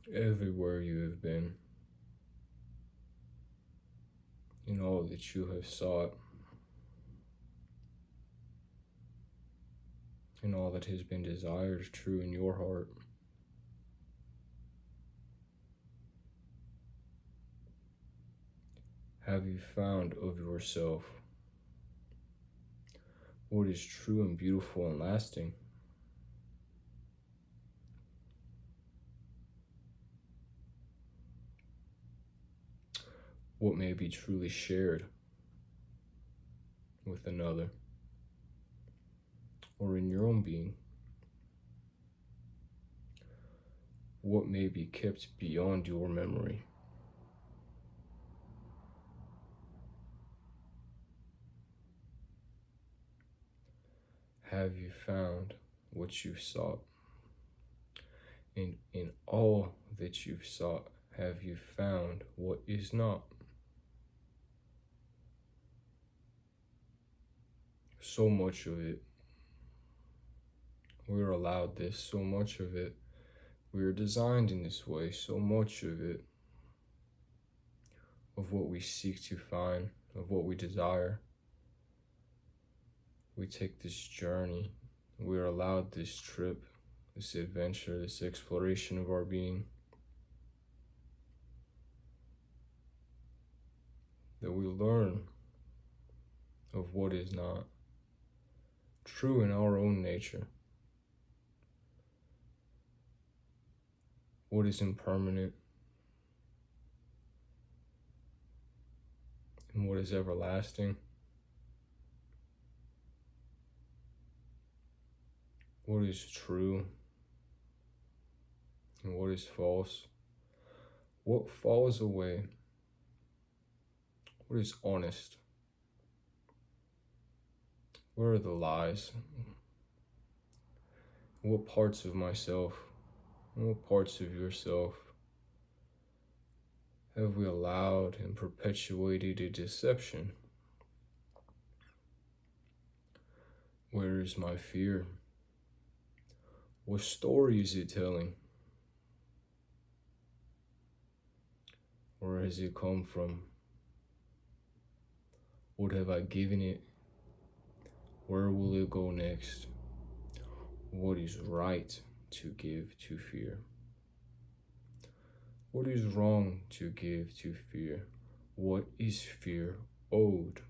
everywhere you have been, in all that you have sought, in all that has been desired true in your heart. Have you found of yourself what is true and beautiful and lasting? What may be truly shared with another or in your own being? What may be kept beyond your memory? Have you found what you've sought? And in all that you've sought, have you found what is not? So much of it, we're allowed this, so much of it, we are designed in this way, so much of it, of what we seek to find, of what we desire. We take this journey, we are allowed this trip, this adventure, this exploration of our being, that we learn of what is not true in our own nature, what is impermanent, and what is everlasting, what is true and what is false, what falls away, what is honest, where are the lies, what parts of myself, what parts of yourself have we allowed and perpetuated a deception? Where is my fear? What story is it telling? Where has it come from? What have I given it? Where will it go next? What is right to give to fear? What is wrong to give to fear? What is fear owed?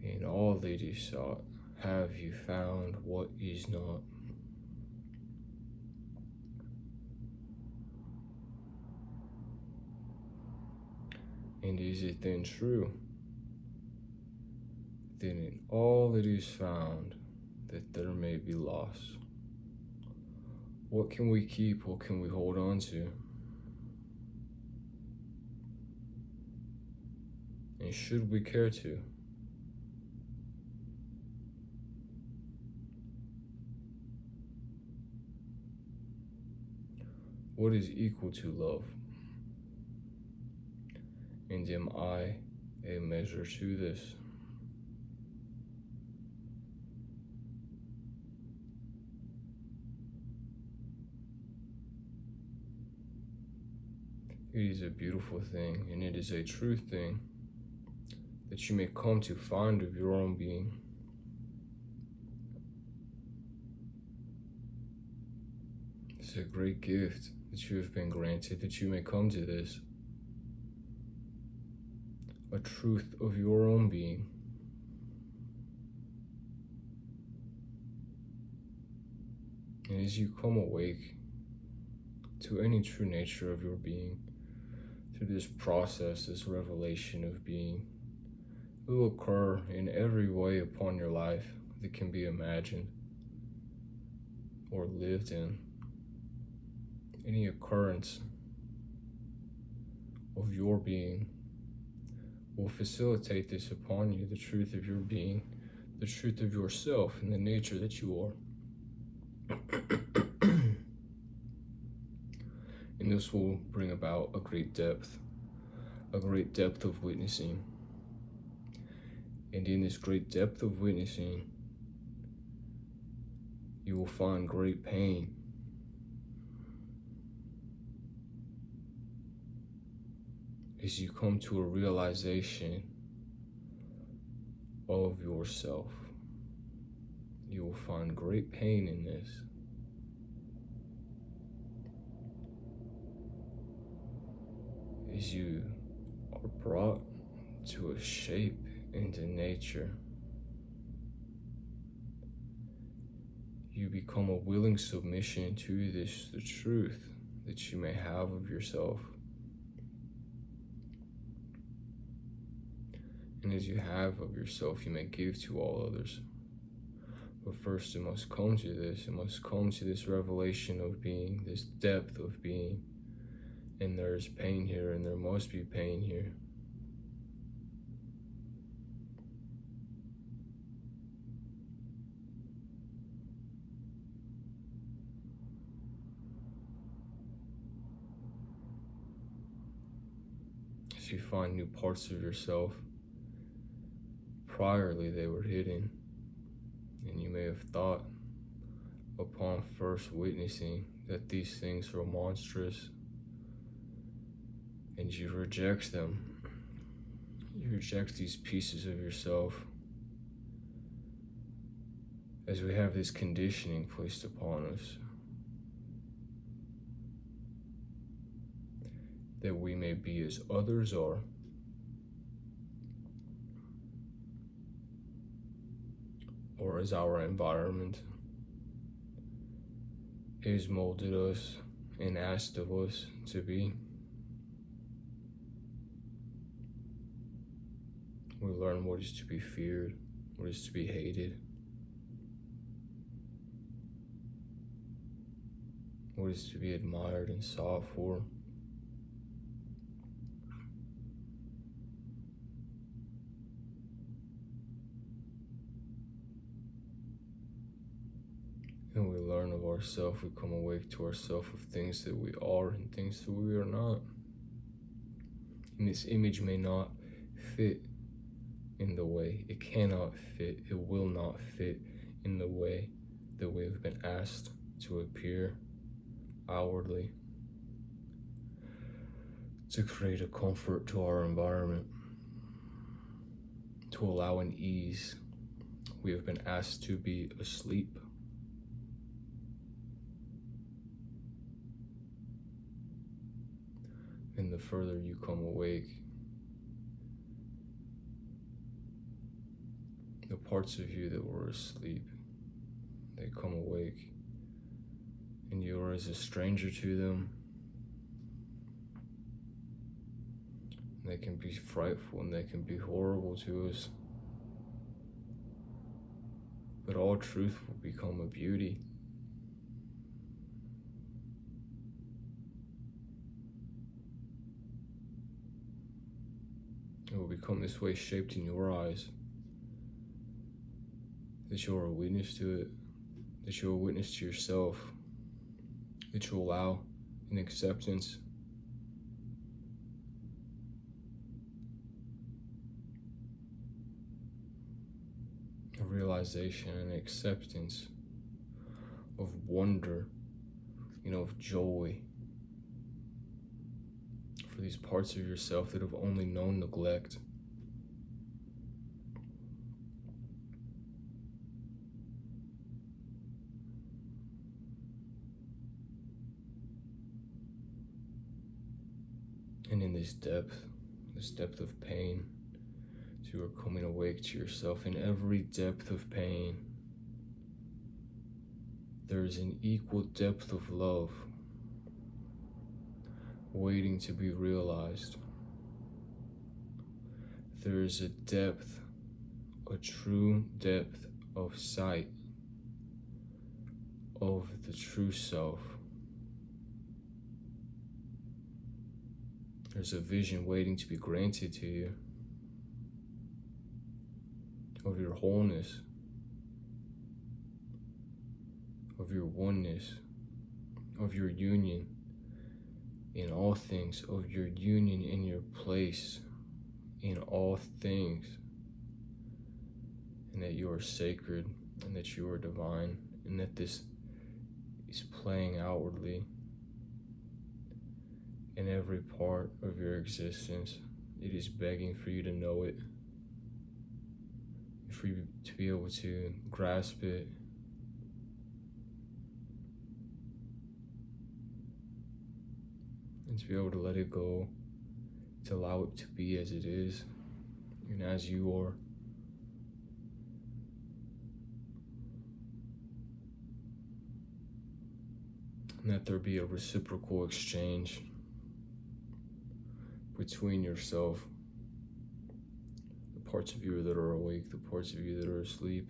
In all that is sought, have you found what is not? And is it then true that in all that is found, that there may be loss? What can we keep? What can we hold on to? And should we care to? What is equal to love? And am I a measure to this? It is a beautiful thing, and it is a true thing that you may come to find of your own being. It's a great gift that you have been granted, that you may come to this, a truth of your own being. And as you come awake to any true nature of your being, through this process, this revelation of being, it will occur in every way upon your life that can be imagined or lived in. Any occurrence of your being will facilitate this upon you, the truth of your being, the truth of yourself, and the nature that you are. And this will bring about a great depth of witnessing. And in this great depth of witnessing, you will find great pain. As you come to a realization of yourself, you will find great pain in this. As you are brought to a shape into nature, you become a willing submission to this, the truth that you may have of yourself. And as you have of yourself, you may give to all others. But first it must come to this revelation of being, this depth of being. And there's pain here, and there must be pain here. As you find new parts of yourself, priorly they were hidden, and you may have thought upon first witnessing that these things are monstrous, and you reject them. You reject these pieces of yourself as we have this conditioning placed upon us that we may be as others are. Or as our environment has molded us and asked of us to be. We learn what is to be feared, what is to be hated, what is to be admired and sought for. And we learn of ourselves, we come awake to ourselves of things that we are and things that we are not. And this image may not fit in the way, it cannot fit, it will not fit in the way that we have been asked to appear outwardly, to create a comfort to our environment, to allow an ease. We have been asked to be asleep. And the further you come awake, the parts of you that were asleep, they come awake, and you are as a stranger to them. They can be frightful and they can be horrible to us. But all truth will become a beauty. It will become this way shaped in your eyes, that you are a witness to it, that you are a witness to yourself, that you allow an acceptance. A realization and acceptance of wonder, of joy for these parts of yourself that have only known neglect. And in this depth of pain, as you are coming awake to yourself, in every depth of pain, there is an equal depth of love waiting to be realized. There is a depth, a true depth of sight of the true self. There's a vision waiting to be granted to you of your wholeness, of your oneness, of your union in all things, of your union in your place in all things, and that you are sacred, and that you are divine, and that this is playing outwardly in every part of your existence. It is begging for you to know it, for you to be able to grasp it, and to be able to let it go, to allow it to be as it is and as you are. And that there be a reciprocal exchange between yourself, the parts of you that are awake, the parts of you that are asleep,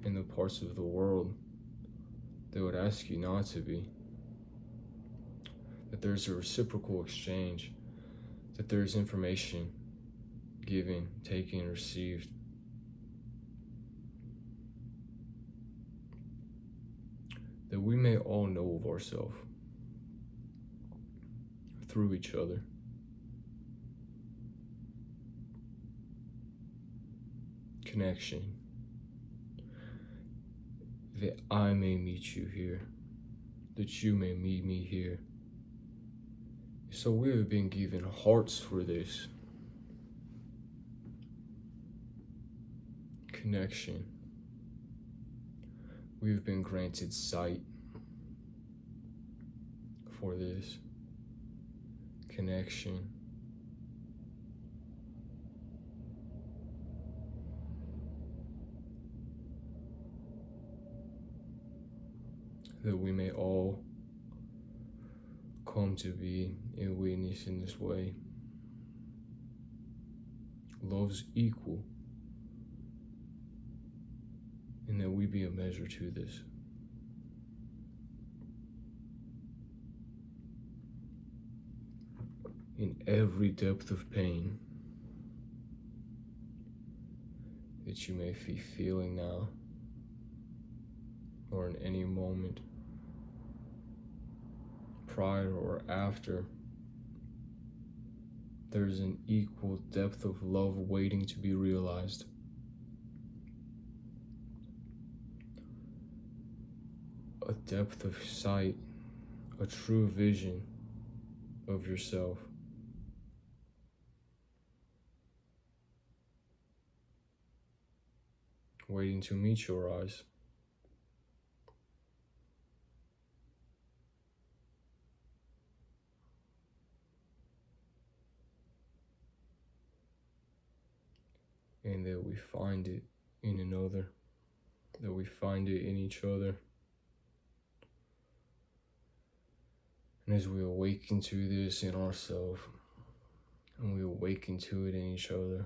and the parts of the world that would ask you not to be. That there's a reciprocal exchange, that there's information given, taken, received. That we may all know of ourselves through each other. Connection. That I may meet you here, that you may meet me here. So we have been given hearts for this. Connection. We have been granted sight for this. Connection. That we may all come to be a witness in this way. Love's equal, and that we be a measure to this. In every depth of pain that you may be feeling now, or in any moment, prior or after, there's an equal depth of love waiting to be realized. A depth of sight, a true vision of yourself. Waiting to meet your eyes. And that we find it in another, that we find it in each other. And as we awaken to this in ourselves, and we awaken to it in each other,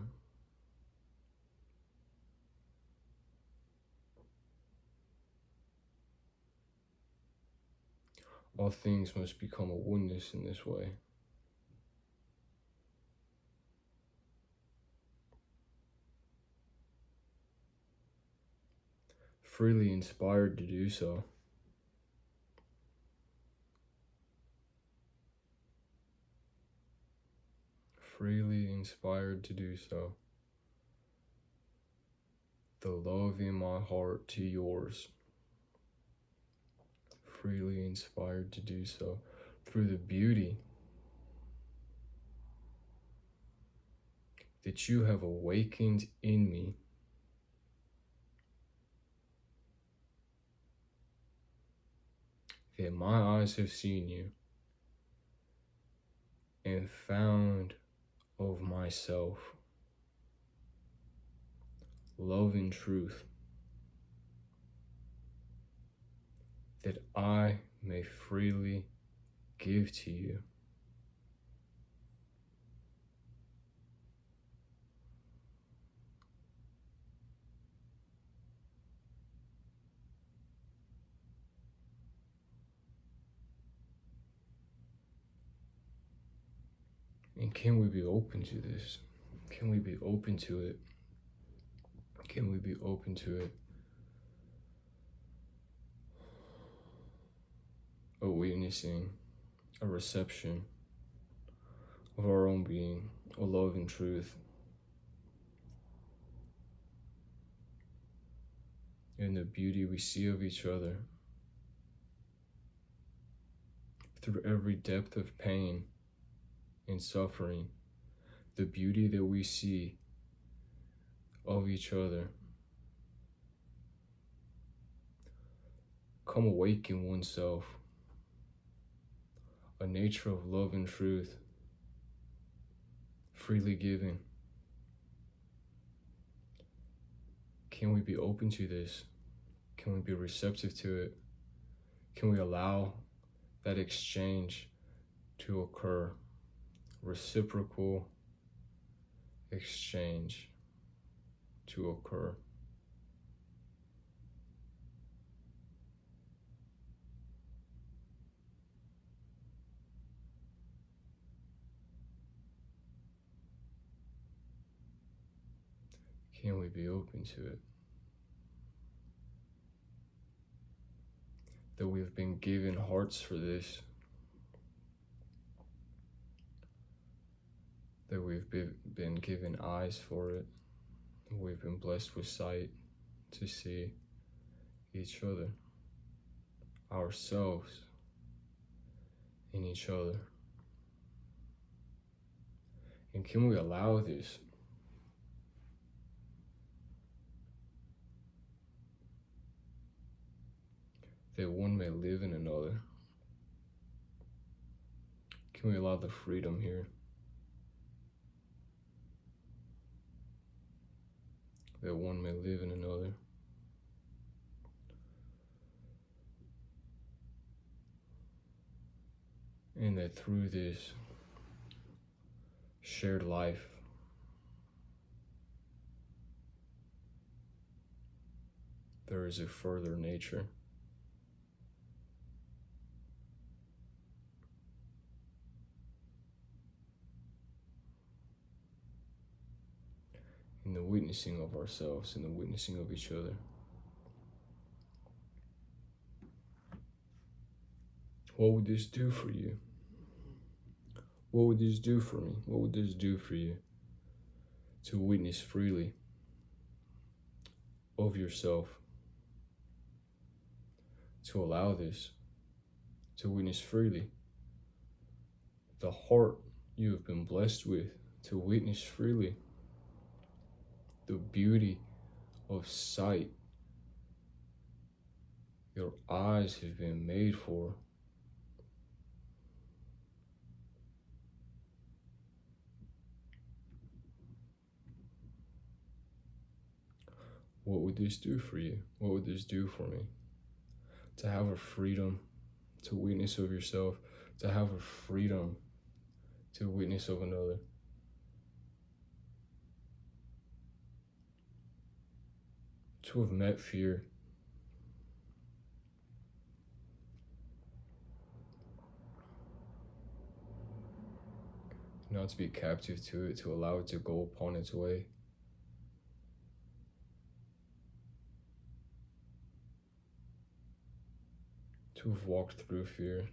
all things must become a oneness in this way. Freely inspired to do so. Freely inspired to do so. The love in my heart to yours. Freely inspired to do so. Through the beauty that you have awakened in me. That my eyes have seen you and found of myself love and truth, that I may freely give to you. And can we be open to this? Can we be open to it? Can we be open to it? A witnessing, a reception of our own being, a love and truth. in the beauty we see of each other, through every depth of pain and suffering, the beauty that we see of each other. Come awake in oneself, a nature of love and truth, freely given. Can we be open to this? Can we be receptive to it? Can we allow that exchange to occur? Reciprocal exchange to occur. Can we be open to it? That we've been given hearts for this. That we've been given eyes for it. We've been blessed with sight to see each other, ourselves, and each other. And can we allow this? That one may live in another. Can we allow the freedom here? That one may live in another. And that through this shared life, there is a further nature. In the witnessing of ourselves, in the witnessing of each other. What would this do for you? What would this do for me? What would this do for you? To witness freely of yourself. To allow this. To witness freely the heart you have been blessed with. To witness freely the beauty of sight your eyes have been made for. What would this do for you? What would this do for me? To have a freedom to witness of yourself, to have a freedom to witness of another. To have met fear. Not to be captive to it, to allow it to go upon its way. To have walked through fear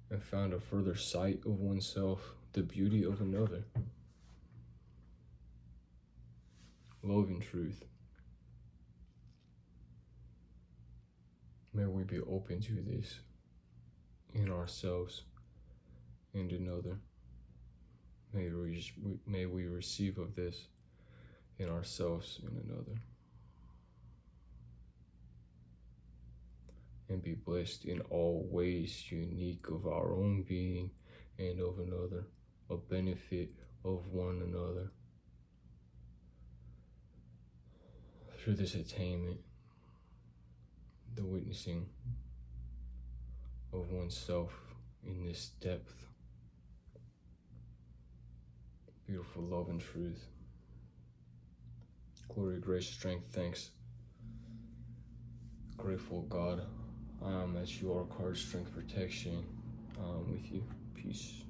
and found a further sight of oneself, the beauty of another. Love and truth. May we be open to this in ourselves and another. May we receive of this in ourselves and another. And be blessed in all ways unique of our own being and of another, a benefit of one another. Through this attainment, the witnessing of oneself in this depth, beautiful love and truth. Glory, grace, strength, thanks. Grateful God, I am at your card, strength, protection. I am with you. Peace.